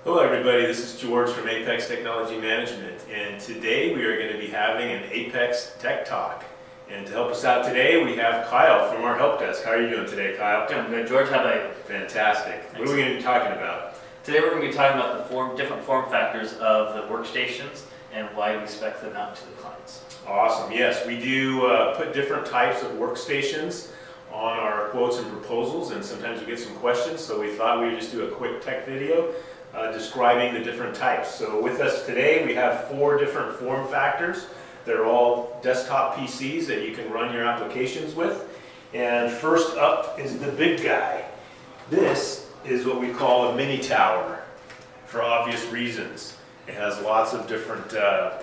Hello everybody, this is George from Apex Technology Management, and today we are going to be having an Apex Tech Talk. And to help us out today, we have Kyle from our help desk. How are you doing today, Kyle? Doing good, George. How about you? Fantastic. What are we going to be talking about? Today we're going to be talking about the different form factors of the workstations and why we spec them out to the clients. Awesome. Yes, we do put different types of workstations on our quotes and proposals, and sometimes we get some questions, so we thought we would just do a quick tech video describing the different types. So with us today we have 4 different form factors. They're all desktop PCs that you can run your applications with. And first up is the big guy. This is what we call a mini tower for obvious reasons. It has lots of different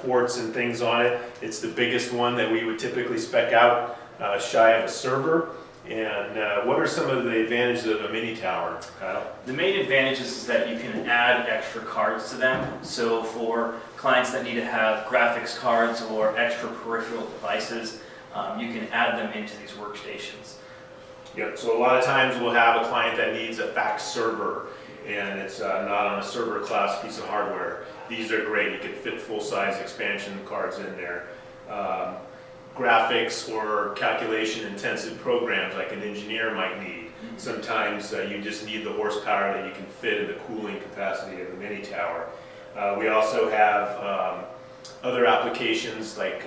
ports and things on it. It's the biggest one that we would typically spec out shy of a server. And what are some of the advantages of a mini tower, Kyle? The main advantage is that you can add extra cards to them. So for clients that need to have graphics cards or extra peripheral devices, you can add them into these workstations. Yep, so a lot of times we'll have a client that needs a fax server and it's not on a server class piece of hardware. These are great, you can fit full-size expansion cards in there. Graphics or calculation intensive programs like an engineer might need. Sometimes you just need the horsepower that you can fit in the cooling capacity of the mini tower. We also have other applications like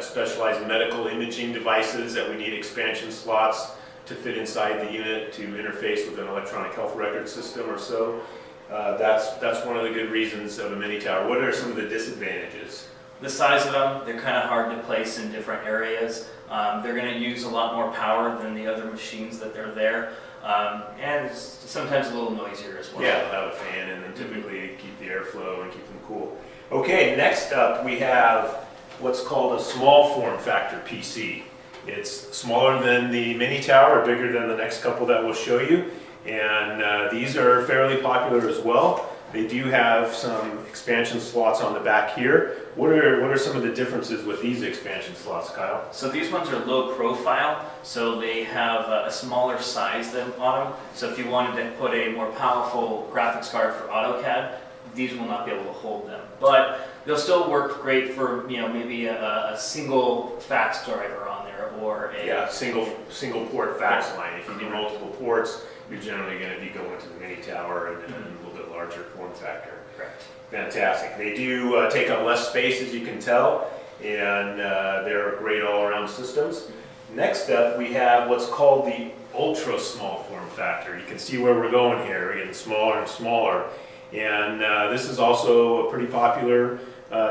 specialized medical imaging devices that we need expansion slots to fit inside the unit to interface with an electronic health record system or so. That's one of the good reasons of a mini tower. What are some of the disadvantages? The size of them, they're kind of hard to place in different areas. They're going to use a lot more power than the other machines that are there. And it's sometimes a little noisier as well. Yeah, they'll have a fan in them typically to keep the airflow and keep them cool. Okay, next up we have what's called a small form factor PC. It's smaller than the mini tower, bigger than the next couple that we'll show you. And these are fairly popular as well. They do have some expansion slots on the back here. What are some of the differences with these expansion slots, Kyle? So these ones are low profile, so they have a smaller size than on them. So if you wanted to put a more powerful graphics card for AutoCAD, these will not be able to hold them. But they'll still work great for maybe a single fax driver on there or a single port fax line. If you need multiple ports, you're generally going to be going to the mini tower and a little bit larger form factor. Correct. Fantastic. They do take up less space, as you can tell, and they're great all-around systems. Next up, we have what's called the ultra small form factor. You can see where we're going here. We're getting smaller and smaller. And this is also a pretty popular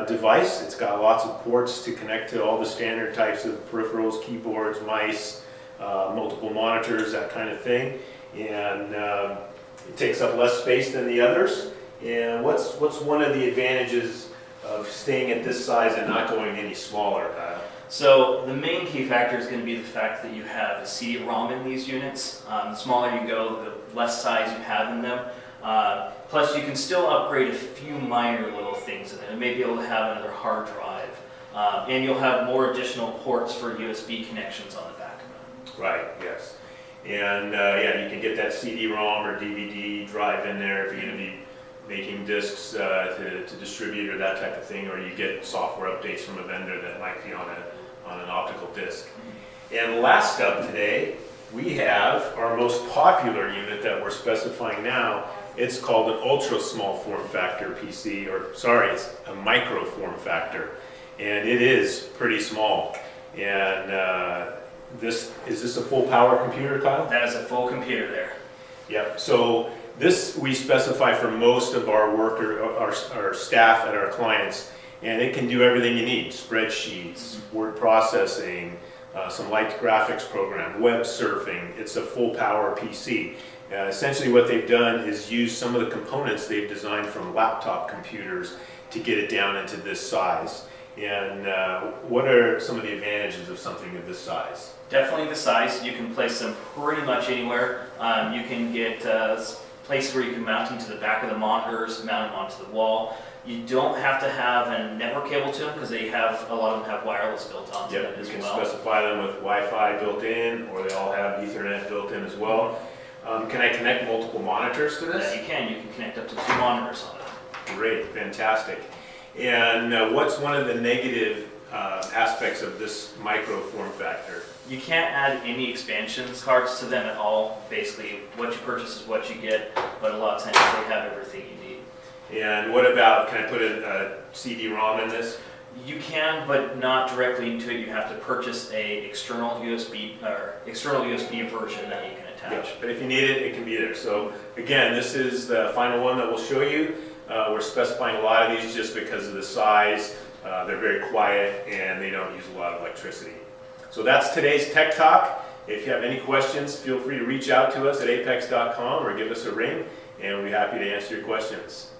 device. It's got lots of ports to connect to all the standard types of peripherals, keyboards, mice, multiple monitors, that kind of thing. And it takes up less space than the others. And what's one of the advantages of staying at this size and not going any smaller, Kyle? So the main key factor is going to be the fact that you have a CD-ROM in these units. The smaller you go, the less size you have in them. Plus you can still upgrade a few minor little things in it. You may be able to have another hard drive. And you'll have more additional ports for USB connections on the back of them. Right, yes. And yeah, you can get that CD-ROM or DVD drive in there if you're going to be making discs to distribute or that type of thing, or you get software updates from a vendor that might be on an optical disc. And last up today, we have our most popular unit that we're specifying now. It's called an ultra small form factor PC, or sorry, it's a micro form factor, and it is pretty small. And is this a full power computer, Kyle? That is a full computer there. Yep. So this we specify for most of our worker, our staff at our clients, and it can do everything you need: spreadsheets, word processing, some light graphics program, web surfing. It's a full power PC. Essentially what they've done is use some of the components they've designed from laptop computers to get it down into this size. And what are some of the advantages of something of this size? Definitely the size. You can place them pretty much anywhere. You can get places where you can mount them to the back of the monitors, mount them onto the wall. You don't have to have a network cable to them because a lot of them have wireless built onto them as well. You can specify them with Wi-Fi built in, or they all have Ethernet built in as well. Can I connect multiple monitors to this? Yeah, you can. You can connect up to 2 monitors on it. Great, fantastic. And what's one of the negative aspects of this micro form factor? You can't add any expansions cards to them at all. Basically, what you purchase is what you get, but a lot of times they have everything you need. And what about, can I put a CD-ROM in this? You can, but not directly into it. You have to purchase a external USB version that you can attach. Yeah, but if you need it, it can be there. So again, this is the final one that we'll show you. We're specifying a lot of these just because of the size. They're very quiet and they don't use a lot of electricity. So that's today's Tech Talk. If you have any questions, feel free to reach out to us at apex.com or give us a ring, and we'll be happy to answer your questions.